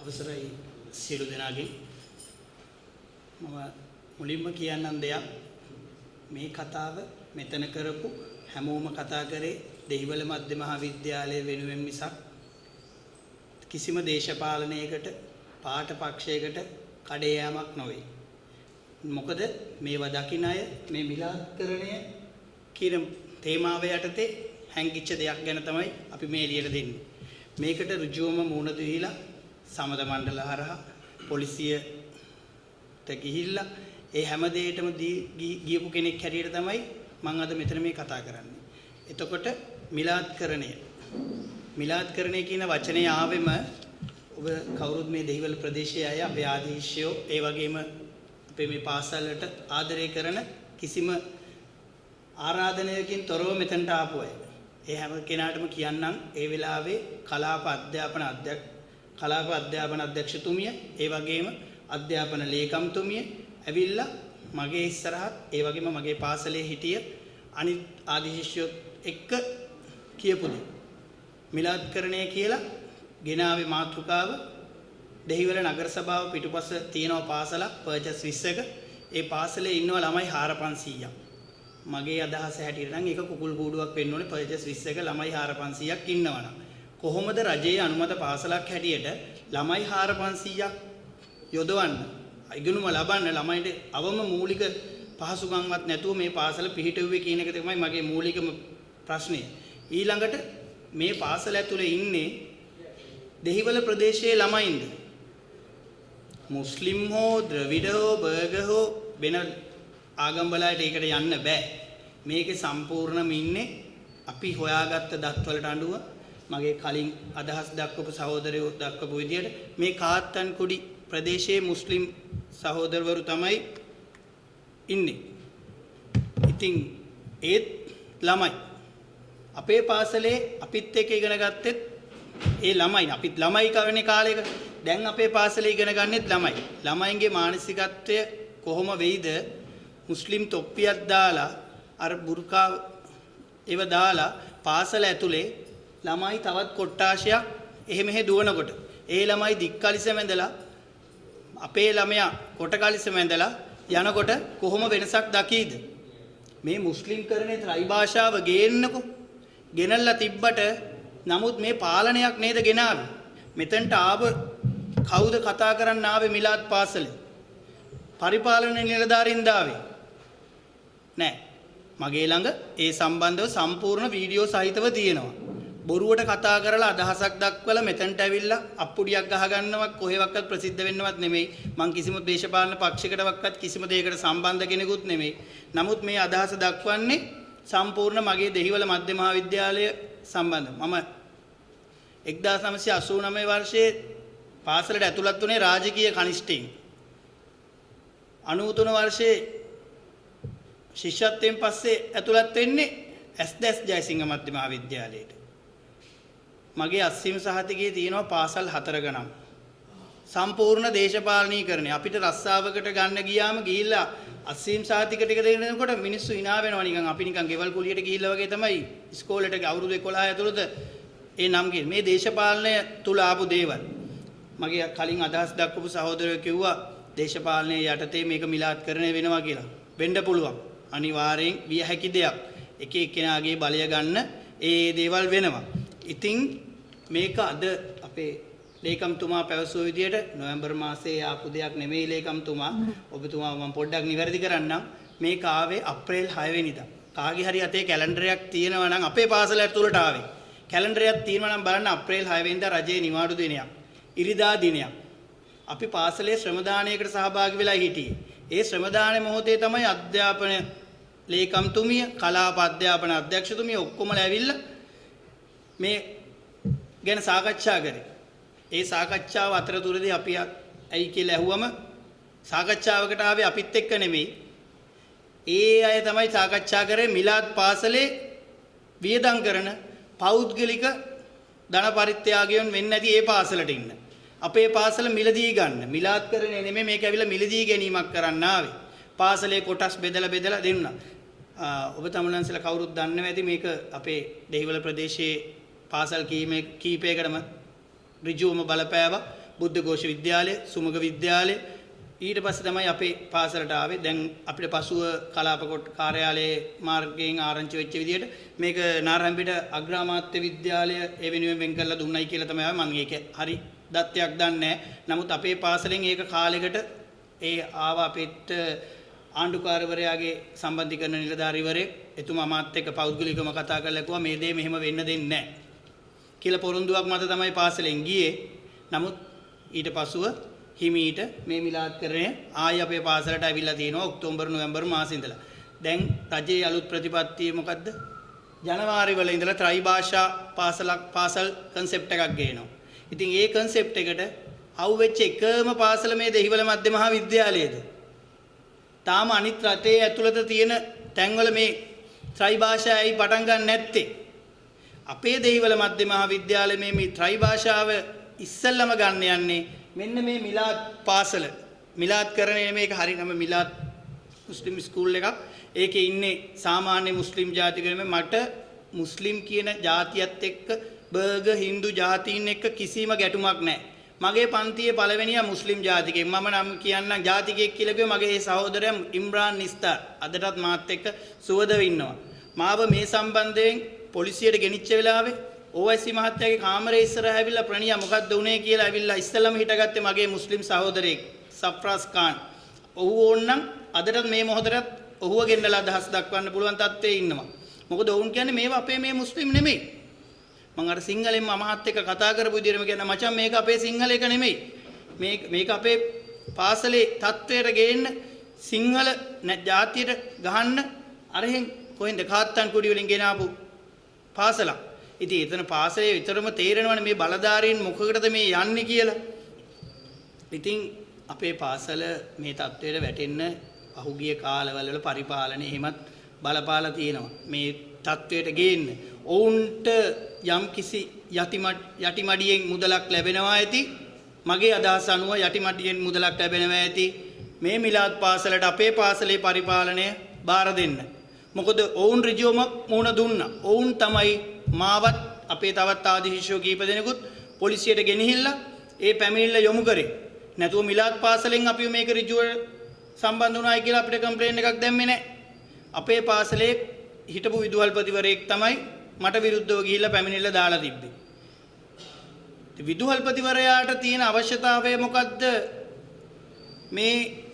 අවසරයි සියලු දෙනාගේ මම මුලින්ම කියන්නම් දෙයක් මේ කතාව මෙතන කරපු හැමෝම කතා කරේ දෙහිවල මධ්‍ය මහාවිද්‍යාලය වෙනුවෙන් මිසක් කිසිම දේශපාලනයකට පාට පක්ෂයකට කඩේ යාමක් නොවේ. මොකද මේවා දකින්න අය මේ මිලාත්කරණය කියන තේමාව යටතේ හැංගිච්ච දෙයක් ගැන තමයි අපි මේ එළියට දෙන්නේ. මේකට ඍජුවම මුහුණ දීලා සමද මණ්ඩල හරහා පොලිසියට ගිහිල්ලා ඒ හැම දෙයකටම ගියපු කෙනෙක් හැටියට තමයි මම අද මෙතන මේ කතා කරන්නේ. එතකොට මිලාත්කරණය කියන වචනේ ආවෙම ඔබ කවුරුත් මේ දෙහිවල ප්‍රදේශයේ අය අපේ ආදීශයෝ ඒ වගේම අපේ මේ පාසල් වලට ආදරය කරන කිසිම ආරාධනයකින් තොරව මෙතනට ආපු අය. ඒ හැම කෙනාටම කියන්නම් ඒ වෙලාවේ කලාප අධ්‍යාපන අධ්‍යක්ෂතුමිය ඒ වගේම අධ්‍යාපන ලේකම්තුමිය ඇවිල්ලා මගේ ඉස්සරහත් ඒ වගේම මගේ පාසලේ හිටිය අනිත් ආදි ශිෂ්‍යයෝ එක්ක කියපු දේ මිලාත්කරණය කියලා ගෙනාවේ මාතෘකාව දෙහිවල නගර සභාව පිටුපස තියෙනවා පාසලක් පර්චස් 20ක ඒ පාසලේ ඉන්නවා ළමයි 4500ක් මගේ අදහස හැටියට නම් ඒක කුකුල් කූඩුවක් වෙන්න ඕනේ පර්චස් 20ක ළමයි 4500ක් ඉන්නවනම් කොහොමද රජයේ අනුමත පාසලක් හැටියට ළමයි 4500ක් යොදවන්න ඉගෙනුම ලබන්න ළමයින්ට අවම මූලික පහසුකම්වත් නැතුව මේ පාසල පිහිටුවේ කියන එක තමයි මගේ මූලිකම ප්‍රශ්නය. ඊළඟට මේ පාසල ඇතුලේ ඉන්නේ දෙහිවල ප්‍රදේශයේ ළමයින්ද මුස්ලිම් හෝ ද්‍රවිඩ හෝ බර්ග හෝ වෙන ආගම් වලට ඒකට යන්න බෑ. මේකේ සම්පූර්ණම ඉන්නේ අපි හොයාගත්ත දත්වලට අනුව මගේ කලින් අදහස් දක්වපු සහෝදරයෝ දක්වපු විදිහට මේ කාත්තන්කුඩි ප්‍රදේශයේ මුස්ලිම් සහෝදරවරු තමයි ඉන්නේ. ඉතින් ඒත් ළමයි අපේ පාසලේ අපිත් එක්ක ඉගෙන ගත්තෙත් ඒ ළමයි අපිත් ළමයි කවනේ කාලයක දැන් අපේ පාසලේ ඉගෙන ගන්නෙත් ළමයි. ළමයින්ගේ මානසිකත්වය කොහොම වෙයිද මුස්ලිම් තොප්පියක් දාලා අර බුර්කා ඒව දාලා පාසල ඇතුලේ ළමයි තවත් කොට්ටාශයක් එහෙ මෙහෙ දුවනකොට ඒ ළමයි දික්කලිස මැදලා අපේ ළමයා කොටකලිස මැදලා යනකොට කොහොම වෙනසක් දකීද මේ මුස්ලිම් කරන්නේ ත්‍රි භාෂාව ගේන්නකෝ ගෙනල්ලා තිබ්බට නමුත් මේ පාලනයක් නේද ගෙනාවේ මෙතනට ආව කවුද කතා කරන්න ආවේ මිලාත් පාසලේ පරිපාලන නිලධාරීන් දාවේ නෑ මගේ ළඟ ඒ සම්බන්ධව සම්පූර්ණ වීඩියෝ සහිතව තියෙනවා බොරුවට කතා කරලා අදහසක් දක්වලා මෙතනට ඇවිල්ලා අප්පුඩියක් ගහගන්නවක් කොහෙවත් ප්‍රසිද්ධ වෙන්නවත් නෙමෙයි මං කිසිම දේශපාලන පක්ෂයකටවත් කිසිම දෙයකට සම්බන්ධ කෙනෙකුත් නෙමෙයි නමුත් මේ අදහස දක්වන්නේ සම්පූර්ණ මගේ දෙහිවල මධ්‍ය මහාවිද්‍යාලය සම්බන්ධ මම 1989 වර්ෂයේ පාසලට ඇතුළත් වුණේ රාජකීය කනිෂ්ඨයෙන් 93 වර්ෂයේ ශිෂ්‍යත්වයෙන් පස්සේ ඇතුළත් වෙන්නේ එස්.දැස්. ජයසිංහ මධ්‍ය මහාවිද්‍යාලයට මගේ අස්සීම සහතිකයේ තියෙනවා පාසල් 4 ගණන් සම්පූර්ණ දේශපාලනීකරණය අපිට රස්සාවකට ගන්න ගියාම ගිහිල්ලා අස්සීම සහතික ටික දෙනකොට මිනිස්සු hina වෙනවා නිකන් අපි නිකන් ගෙවල් කුලියට ගිහිල්ලා වගේ තමයි ඉස්කෝලේට අවුරුදු 11 ඇතුළත ඒ නම් ගියේ මේ දේශපාලනය තුල ආපු දේවල් මගේ කලින් අදහස් දක්වපු සහෝදරයෝ කිව්වා දේශපාලනයේ යටතේ මේක මිලාත්කරණය වෙනවා කියලා වෙන්න පුළුවන් අනිවාර්යෙන් විය හැකි දෙයක් එක එක්කෙනාගේ බලය ගන්න ඒ දේවල් වෙනවා ඉතින් මේක අද අපේ ලේකම්තුමා පැවසුව විදියට නොවැම්බර් මාසයේ ආපු දෙයක් නෙමෙයි ලේකම්තුමා ඔබතුමා මම පොඩ්ඩක් නිවැරදි කරන්නම් මේක ආවේ අප්‍රේල් 6 වෙනිදා කාගේ හරි අතේ කැලෙන්ඩරයක් තියෙනවා නම් අපේ පාසල ඇතුළට ආවේ කැලෙන්ඩරයක් තියෙනවා නම් බලන්න අප්‍රේල් 6 වෙනිදා රජයේ නිවාඩු දිනයක් ඉරිදා දිනයක් අපි පාසලේ ශ්‍රමදානයකට සහභාගී වෙලා හිටියේ ඒ ශ්‍රමදාන මොහොතේ තමයි අධ්‍යාපන ලේකම්තුමිය කලාප අධ්‍යාපන අධ්‍යක්ෂතුමිය ඔක්කොමලා ඇවිල්ලා මේ ගැන සාකච්ඡා කරේ. ඒ සාකච්ඡාව අතරතුරදී අපි ඇයි කියලා ඇහුවම සාකච්ඡාවකට ආවේ අපිත් එක්ක නෙමෙයි. ඒ අය තමයි සාකච්ඡා කරේ මිලාද් පාසලේ වියදම් කරන පෞද්ගලික ධන පරිත්‍යාගයන් වෙන්නේ නැති ඒ පාසලට ඉන්න. අපේ පාසල මිලදී ගන්න. මිලාද් කරන්නේ නෙමෙයි මේක ඇවිල්ලා මිලදී ගැනීමක් කරන්න ආවේ. පාසලේ කොටස් බෙදලා දෙන්නා. ඔබ තමුන්ලන්සලා කවුරුත් දන්නව ඇති මේක අපේ දෙහිවල ප්‍රදේශයේ පාසල් කීපයකටම ඍජුවම බලපෑවා බුද්ධඝෝෂ විද්‍යාලය, සුමග විද්‍යාලය ඊට පස්සේ තමයි අපේ පාසලට ආවේ. දැන් අපිට පසුව කලාප කොට කාර්යාලයේ මාර්ගයෙන් ආරංචි වෙච්ච විදිහට මේක නාරම්පිට අග්‍රාමාත්‍ය විද්‍යාලය ඒ වෙනුවෙන් වෙන් කරලා දුන්නයි කියලා තමයි ආවේ. මම ඒක හරි දත්තයක් දන්නේ නැහැ. නමුත් අපේ පාසලෙන් ඒක කාලෙකට ඒ ආව අපිට ආණ්ඩුකාරවරයාගේ සම්බන්ධීකරණ නිලධාරීවරයෙක් එතුමා මාත් එක්ක පෞද්ගලිකවම කතා කරලා කිව්වා මේ දේ මෙහෙම වෙන්න දෙන්නේ නැහැ කියලා පොරොන්දුවක් මත තමයි පාසලෙන් ගියේ. නමුත් ඊට පසුව හිමීට මේ මිලාත්කරණය ආයි අපේ පාසලට ඇවිල්ලා තියෙනවා ඔක්තෝබර් නොවැම්බර් මාසෙ ඉඳලා. දැන් රජයේ අලුත් ප්‍රතිපත්තිය මොකද්ද? ජනවාරි වල ඉඳලා ත්‍රිභාෂා පාසල් concept එකක් ගේනවා. ඉතින් ඒ concept එකට අවුවෙච්ච එකම පාසල මේ දෙහිවල මධ්‍ය මහා විද්‍යාලයේද. තාම අනිත් රටේ ඇතුළත තියෙන තැන්වල මේ ත්‍රිභාෂාවයි පටන් ගන්න නැත්තේ. අපේ දෙහිවල මධ්‍ය මහා විද්‍යාලයේ මේ ත්‍රිභාෂාව ඉස්සෙල්ලම ගන්න යන්නේ මෙන්න මේ මිලාත් පාසල. මිලාත්කරණය මේක හරියම මිලාත් මුස්ලිම් ස්කූල් එකක්. ඒකේ ඉන්නේ සාමාන්‍ය මුස්ලිම් ජාතිකයම. මට මුස්ලිම් කියන ජාතියත් එක්ක බර්ග හින්දු ජාතීන් එක්ක කිසිම ගැටුමක් නැහැ. මගේ පන්තියේ පළවෙනියා මුස්ලිම් ජාතිකයෙක්. මම නම් කියන්නම් ජාතිකයෙක් කියලා කිව්ව මගේ සහෝදරයා ඉම්රාන් නිස්තාර් අදටත් මාත් එක්ක සුවදව ඉන්නවා. මාව මේ සම්බන්ධයෙන් පොලිසියට ගෙනිච්ච වෙලාවේ OIC මහත්තයාගේ කාමරේ ඉස්සරහ ඇවිල්ලා ප්‍රණියා මොකද්ද උනේ කියලා ඇවිල්ලා ඉස්සෙල්ලාම හිටගත්තේ මගේ මුස්ලිම් සහෝදරයෙක් සෆ්රාස් ખાන්. ඔහු ඕන්නම් අදටත් මේ මොහොතටත් ඔහුව ගෙන්නලා අදහස් දක්වන්න පුළුවන් තත්ත්වයේ ඉන්නවා. මොකද ඔවුන් කියන්නේ මේවා අපේ මේ මුස්ලිම් නෙමෙයි. මම අර සිංහලෙන් මමහත් එක්ක කතා කරපු විදිහටම කියන මචං මේක අපේ සිංහල එක නෙමෙයි. මේක අපේ පාසලේ තත්ත්වයට ගේන්න සිංහල ජාතියට ගහන්න අරහෙන් කොහෙන්ද කාත්තන් කුඩි වලින් ගෙනාපු පාසලක්. ඉතින් එතන පාසලේ විතරම තේරෙනවනේ මේ බලධාරීන් මොකකටද මේ යන්නේ කියලා. ඉතින් අපේ පාසල මේ තත්ත්වයට වැටෙන්න පහුගිය කාලවල පරිපාලනය එහෙමත් බලපාලා තියෙනවා. මේ තත්ත්වයට ගේන්න ඔවුන්ට යම් කිසි යටිමඩියෙන් මුදලක් ලැබෙනවා ඇති. මගේ අදහස අනුව යටිමඩියෙන් මුදලක් ලැබෙනවා ඇති. මේ මිලාත් පාසලට අපේ පාසලේ පරිපාලනය බාර දෙන්න. මොකද ඔවුන් ඍජුවම මුණ දුන්නා. ඔවුන් තමයි මාවත් අපේ තවත් ආදිශිෂ්‍යෝ කීප දෙනෙකුත් පොලිසියට ගෙනහිල්ලා ඒ පැමිණිල්ල යොමු කරේ. නැතුව මිලාත් පාසලෙන් අපි මේක ඍජුව සම්බන්ධ වුණායි කියලා අපිට කම්ප්ලේන් එකක් දැම්මේ නැහැ. අපේ පාසලේ හිටපු විදුහල්පතිවරයෙක් තමයි මට විරුද්ධව ගිහිල්ලා පැමිණිල්ල දාලා තිබ්බේ. විදුහල්පතිවරයාට තියෙන අවශ්‍යතාවය මොකද්ද? මේ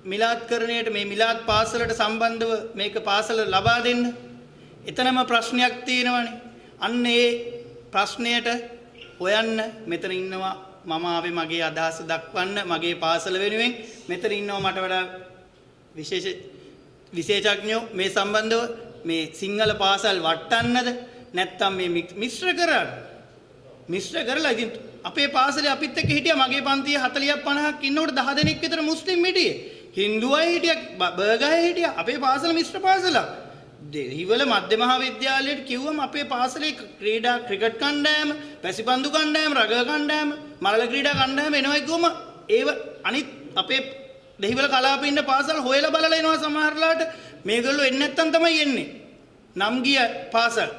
මිලාත්කරණයට මේ මිලාත් පාසලට සම්බන්ධව මේක පාසල ලබා දෙන්න. එතනම ප්‍රශ්නයක් තියෙනවනේ. අන්න ඒ ප්‍රශ්නයට හොයන්න මෙතන ඉන්නවා මම ආවේ මගේ අදහස දක්වන්න මගේ පාසල වෙනුවෙන්. මෙතන ඉන්නවා මට වඩා විශේෂඥයෝ මේ සම්බන්ධව මේ සිංහල පාසල් වටන්නද නැත්නම් මේ මිශ්‍ර කරලා ඉතින් අපේ පාසලේ අපිත් එක්ක හිටියා මගේ පන්තියේ 40ක් 50ක් ඉන්නකොට 10 දෙනෙක් විතර මුස්ලිම් හිටියේ. හින්දු අය හිටියා බර්ග අය හිටියා. අපේ පාසල මිශ්‍ර පාසලක්. දෙහිවල මධ්‍ය මහා විද්‍යාලයට කිව්වම අපේ පාසලේ ක්‍රීඩා ක්‍රිකට් කණ්ඩායම, පැසිපන්දු කණ්ඩායම, රග කණ්ඩායම, මලල ක්‍රීඩා කණ්ඩායම එනවා කිව්වම ඒව අනිත් අපේ දෙහිවල කලාපේ ඉන්න පාසල් හොයලා බලලා එනවා සමහරලාට. මේගොල්ලෝ එන්නේ නැත්තම් තමයි එන්නේ. නම් ගිය පාසල්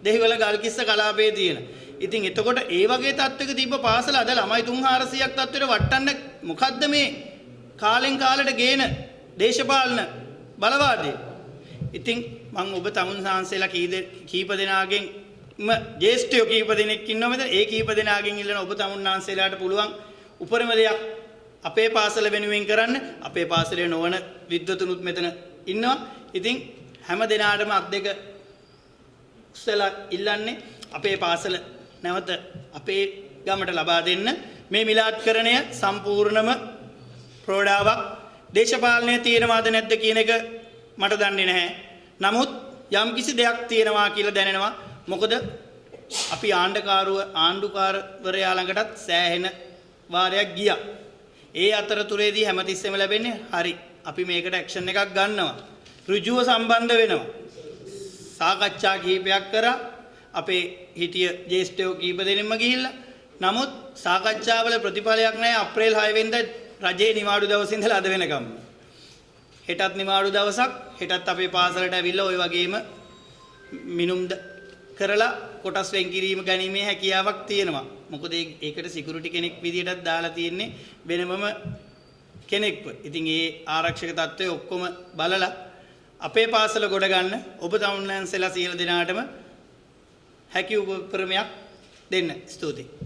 දෙහිවල ගල්කිස්ස කලාපේ තියෙන. ඉතින් එතකොට ඒ වගේ තත්ත්වයක තිබ්බ පාසල අද ළමයි 300ක් තත්ත්වයට වටන්න මොකද්ද මේ කාලෙන් කාලට ගේන දේශපාලන බලවාදය? ඉතින් මම ඔබ තමුන් සාංශේලා කීප දෙනාගෙන් ජේෂ්ඨයෝ කීප දෙනෙක් ඉන්නවා මෙතන. ඒ කීප දෙනාගෙන් ඉල්ලන ඔබ තමුන් සාංශේලාට පුළුවන් උපරිම දෙයක් අපේ පාසල වෙනුවෙන් කරන්න. අපේ පාසලේ නොවන විද්වතුනුත් මෙතන ඉන්නවා. ඉතින් හැම දිනාටම අත් දෙක උස්සලා ඉල්ලන්නේ අපේ පාසල නැවත අපේ ගමට ලබා දෙන්න. මේ මිලාත්කරණය සම්පූර්ණම ප්‍රෝඩාවක්. දේශපාලනය තියෙනවද නැද්ද කියන එක මට දන්නේ නැහැ. නමුත් යම් කිසි දෙයක් තියෙනවා කියලා දැනෙනවා. මොකද අපි ආණ්ඩුකාරවරයා ළඟටත් සෑහෙන වාරයක් ගියා. ඒ අතරතුරේදී හැමතිස්සෙම ලැබෙන්නේ හරි අපි මේකට ඇක්ෂන් එකක් ගන්නවා. ඍජුව සම්බන්ධ වෙනවා. සාකච්ඡා කිහිපයක් කරා. අපේ හිටිය ජේෂ්ඨයෝ කීප දෙනෙක්ම ගිහිල්ලා. නමුත් සාකච්ඡාවල ප්‍රතිඵලයක් නැහැ. අප්‍රේල් 6 වෙනිදා රජේ නිවාඩු දවසේ ඉඳලා අද වෙනකම්. හෙටත් නිවාඩු දවසක්. හෙටත් අපේ පාසලට ඇවිල්ලා ওই වගේම මිනුම් කරලා කොටස් වෙන් කිරීම ගැනීමේ හැකියාවක් තියෙනවා. මොකද ඒකට සිකියුරිටි කෙනෙක් විදියටත් දාලා තියෙන්නේ වෙනමම කෙනෙක්ව. ඉතින් ඒ ආරක්ෂක තත්ත්වය ඔක්කොම බලලා අපේ පාසල ගොඩ ගන්න ඔබ තමුන්ලන්සලා සියලු දෙනාටම හැකි උපක්‍රමයක් දෙන්න. ස්තුතියි.